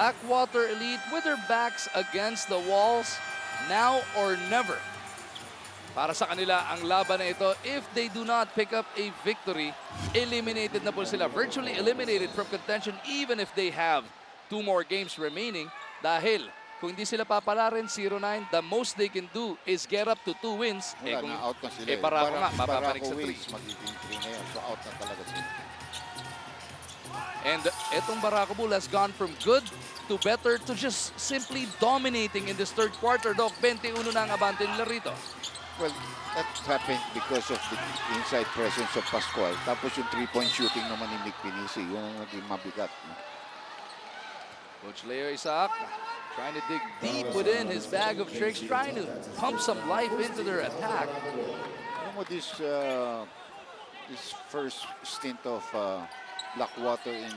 Blackwater Elite with their backs against the walls, now or never. Para sa kanila, ang laban na ito, if they do not pick up a victory, eliminated na po sila. Virtually eliminated from contention even if they have 2 more games remaining. Dahil kung hindi sila papalarin, 0-9, the most they can do is get up to 2 wins. Wala Kung, na, out na sila. Barako nga, mapapanik Barako sa 3. wins, magiging 3 na yun. So out na talaga sila. And etong Barako Bull has gone from good to better to just simply dominating in this third quarter. Doc, 21 na ang abante nila rito. Well, that happened because of the inside presence of Pascual. Tapos yung 3-point shooting naman ni Mick Pinisi. Yun ang naging mabigat. No? Coach Leo Isaac trying to dig deep within his bag of tricks, trying to pump some life into their attack. You know, this first stint of Blackwater in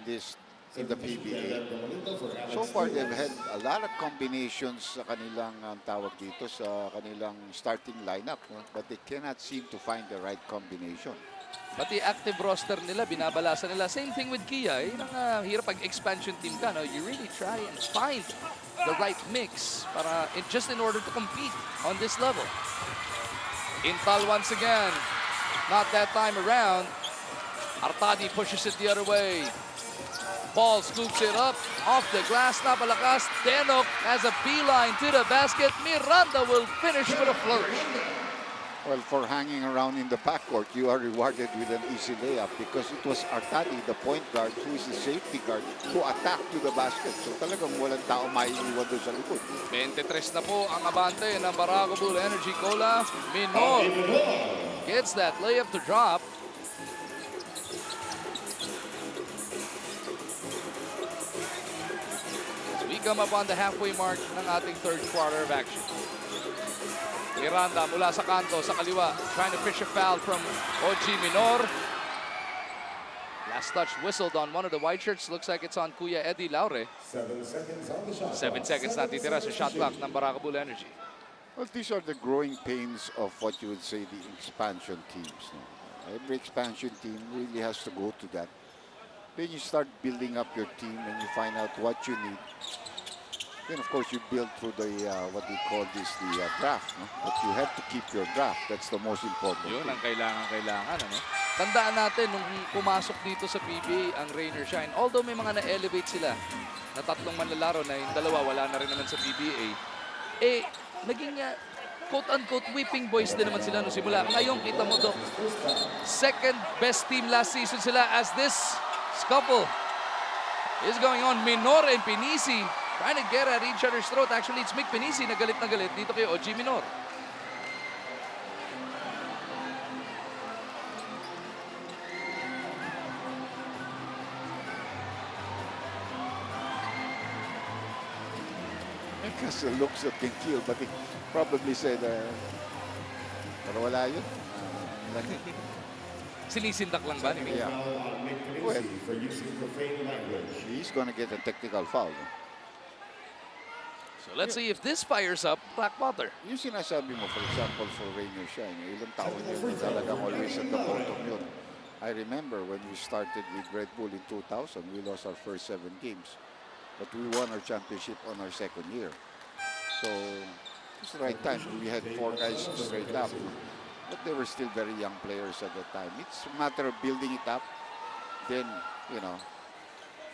the PBA. So far, they've had a lot of combinations sa kanilang tawag dito sa kanilang starting lineup, no? But they cannot seem to find the right combination. Pati active roster nila, binabalasan nila. Same thing with Kia. Ang hirap pag expansion team ka, no? You really try and find the right mix para just in order to compete on this level. Intal once again. Not that time around. Artadi pushes it the other way. Ball scoops it up off the glass. Napalakas. Denok has a beeline to the basket. Miranda will finish with a flourish. Well, for hanging around in the backcourt, you are rewarded with an easy layup because it was Artadi, the point guard, who is the safety guard, who attacked to the basket. So talagang walang tao maiiwan doon sa likod. 23 na po ang abante ng Barako Bull Energy Cola. Minor gets that layup to drop. We come up on the halfway mark ng ating third quarter of action. Miranda mula sa kanto, sa kaliwa, trying to fish a foul from Oji Minor. Last touch whistled on one of the white shirts. Looks like it's on Kuya Eddie Laure. 7 seconds on the shot. 7 seconds na titira sa shot clock ng Barako Bull Energy. Well, these are the growing pains of what you would say the expansion teams. No? Every expansion team really has to go to that. Then you start building up your team and you find out what you need. Then, of course, you build through the, what we call this, the draft. No? But you have to keep your draft. That's the most important Yun thing. ang kailangan. Ano? Tandaan natin, nung pumasok dito sa PBA, ang Rain or Shine, although may mga na-elevate sila, na 3 manlalaro na yung 2 wala na rin naman sa PBA, eh, naging quote-unquote whipping boys din naman sila nung simula. Ngayon, kita mo, Doc, second best team last season sila as this scuffle is going on. Minor and Pinisi trying to get at each other's throat. Actually, it's Mick Pinisi na galit dito kay Oji Minor. Because the looks that can kill, but he probably said, pero wala yun. Sinisindak lang ba ni Mick? Yeah. Well, For using profane language. he's gonna get a technical foul. No? So let's see if this fires up Blackwater. Yung sinasabi mo, for example, for Rain or Shine, ilang taon yun na talagang always at the bottom yun. I remember when we started with Red Bull in 2000, we lost our first 7 games. But we won our championship on our 2nd year. So, it's the right time. We had 4 guys straight up. But they were still very young players at that time. It's a matter of building it up. Then, you know,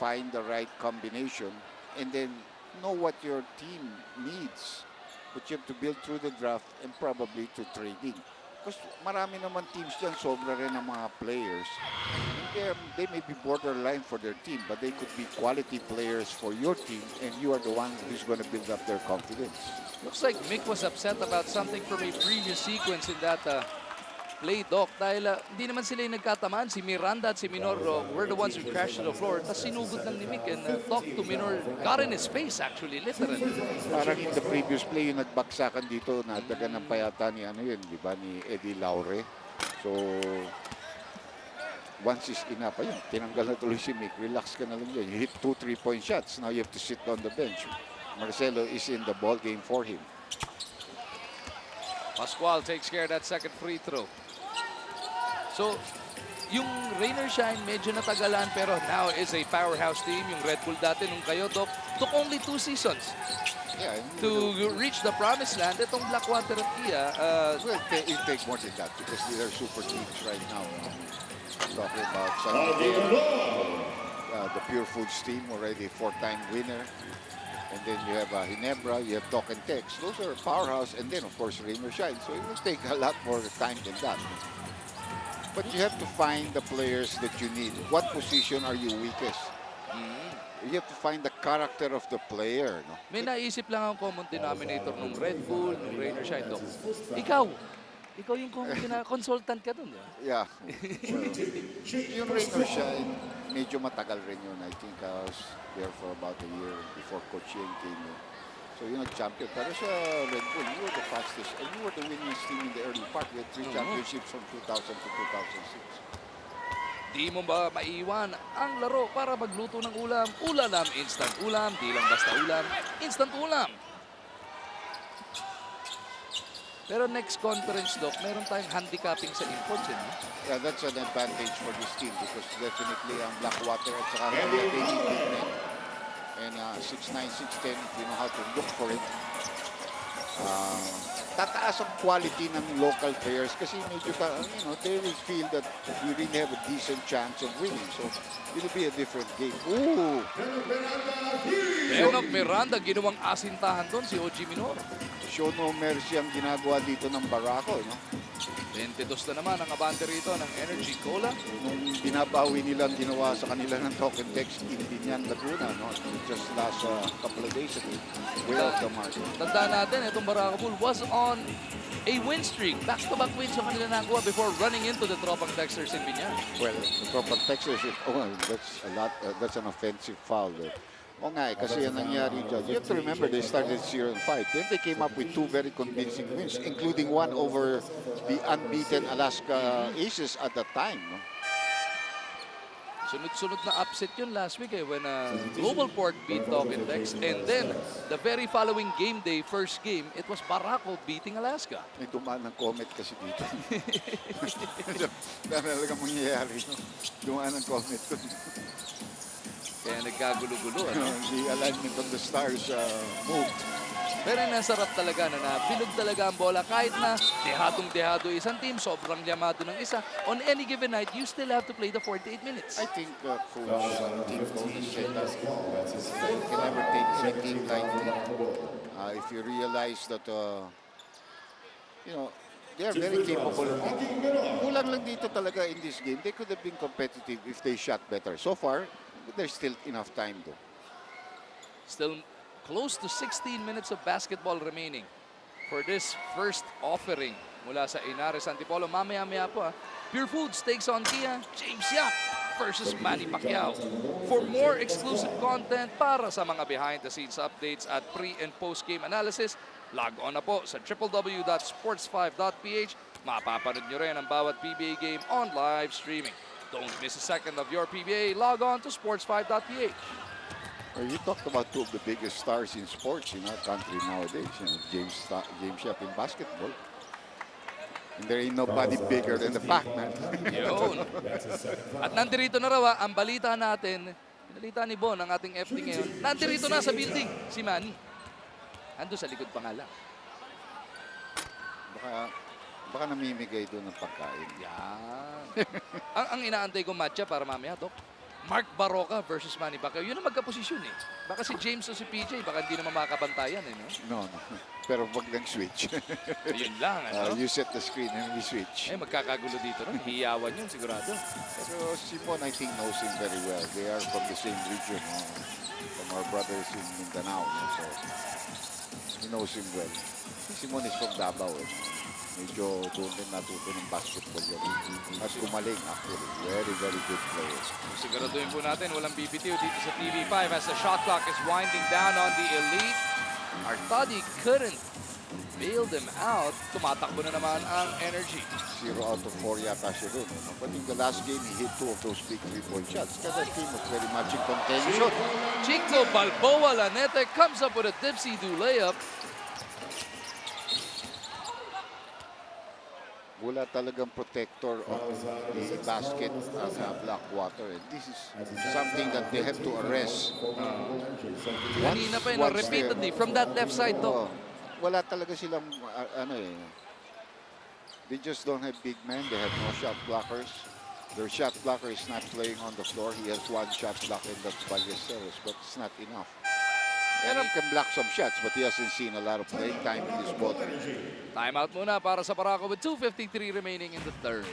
find the right combination. And then know what your team needs. But you have to build through the draft and probably to trading. Because marami naman teams dyan, sobra rin ang mga players. They may be borderline for their team, but they could be quality players for your team, and you are the one who's going to build up their confidence. Looks like Mick was upset about something from a previous sequence in that play, Doc. Dahil hindi naman sila yung nagkatamaan. Si Miranda at si Minor were the ones who crashed to the floor. Tapos sinugod lang ni Mick and talked to Minor. Got in his face, actually, literally. Parang in the previous play, yung nagbaksakan dito, nadagan ng payata ni, ano yun, di ba, ni Eddie Laure. So, once is enough, ayun, tinanggal na tuloy si Mick. Relax ka na lang yun. You hit 2 3-point shots. Now you have to sit on the bench. Marcelo is in the ball game for him. Pascual takes care of that second free throw. So, yung Rainer Shine medyo natagalan pero now is a powerhouse team. Yung Red Bull dati nung kayo took only 2 seasons Yeah, to reach the promised land. Itong Blackwater at Kia, well, it take more than that because they are super teams right now. Talking about San the Pure Foods team, already 4-time winner. And then you have Ginebra, you have Talk and Text. Those are powerhouse. And then, of course, Rain or Shine. So it will take a lot more time than that. But you have to find the players that you need. What position are you weakest? You have to find the character of the player. No? may naisip lang ang common denominator nung Red Bull, nung Rainer Shine, Doc. Ikaw yung consultant ka dun. Yeah. Yung Rain or Shine, medyo matagal rin yun. I think I was there for about a year before Coach Yen came in. So yun nag-champion. Pero sa Red Bull, you were the fastest. And you were the winningest team in the early part. We had 3 championships from 2000 to 2006. Di mo ba maiwan ang laro para magluto ng ulam? Ulam, instant ulam. Di lang basta ulam, instant ulam. Pero next conference, Doc, meron tayong handicapping sa imports, eh, no? Yeah, that's an advantage for this team because definitely ang Blackwater at saka they need big men. And 6'9", 6'10", if you know how to look for it. Tataas ang quality ng local players kasi medyo they will feel that we really have a decent chance of winning. So, it'll be a different game. Ooh! Benog Miranda, ginawang asintahan doon si OG Minor. Show no mercy ang ginagawa dito ng Barako, no? 22 na naman ang abante rito ng Energy Cola. Nung binabawi nila ang ginawa sa kanila ng Talk and Text, Indian Laguna, no? Just last couple of days ago, way off the mark. Tandaan natin, itong Barako Bull was on a win streak. Back-to-back wins ang kanila nagawa before running into the Tropang Texters in Binyan. Well, the Tropang Texters, that's a lot, that's an offensive foul there. O nga kasi yan nangyari dyan. You have to remember they started 0-5. Then they came up with 2 very convincing wins, including one over the unbeaten Alaska Aces at the time. No? Sunod-sunod na upset yun last week when Global Port beat Talk and Text. And then, the very following game day, first game, it was Barako beating Alaska. May dumaan ng comment kasi dito. Talagang mangyayari. No? Dumaan ng comment ko. Kaya nagkagulo-gulo. The alignment of the stars moved. Pero nasarap talaga na bilog talaga ang bola. Kahit na dehadong-dehado isang team, sobrang yamado ng isa. On any given night, you still have to play the 48 minutes. I think Coach Team Coach said that you can never take anything lightly. If you realize that, they are very capable of it. Kulang lang dito talaga in this game. They could have been competitive if they shot better. So far, there's still enough time though. Still close to 16 minutes of basketball remaining for this first offering mula sa Inares Antipolo. Mamaya-maya po Pure Foods takes on Kia. James Yap versus Manny Pacquiao. For more exclusive content para sa mga behind-the-scenes updates at pre- and post-game analysis, log on na po sa www.sports5.ph. Mapapanood nyo rin ang bawat PBA game on live streaming. Don't miss a second of your PBA. Log on to sports5.ph. Well, you talked about 2 of the biggest stars in sports in our country nowadays. James Yap in basketball. And there ain't nobody bigger than the Pac-Man. Yun. At nandirito na raw ang balita natin. Pinalita ni Bon, ang ating FD ngayon. Nandirito na sa building si Manny. Ando sa likod pa nga lang. Baka namimigay doon ng pagkain. Yan. ang inaantay ko matcha para mamaya, Dok. Mark Baraka versus Manny Pacquiao. Yun ang magkaposisyon eh. Baka si James o si PJ, baka hindi naman makabantayan eh. No? No. Pero wag lang switch. Yun lang. You set the screen and we switch. Magkakagulo dito. No? Hiyawan yun sigurado. Pero si Bon, I think, knows him very well. They are from the same region. From our brothers in Mindanao. So, he knows him well. Si Simon is from Davao. Medyo doon din natuto ng basketball yun. At gumaling actually. Very, very good player. Siguraduhin po natin, walang BBTO dito sa TV5 as the shot clock is winding down on the elite. Artadi couldn't bail them out. Tumatakbo na naman ang Energy. 0 out of 4 yata siya doon. But in the last game, he hit 2 of those big 3-point shots. Kaya that team was very much in contention. Chico Balboa Lanete comes up with a dipsy-do layup. Wala talagang protector of the basket ang Blackwater. And this is something that they have to arrest. Kanina pa yun, repeatedly, from that left side to. Oo. Wala talaga silang, they just don't have big men. They have no shot blockers. Their shot blocker is not playing on the floor. He has one shot block, and that's Ballesteros, but it's not enough. And he can block some shots, but he hasn't seen a lot of playing time in this ball. Timeout muna para sa Barako with 2:53 remaining in the third.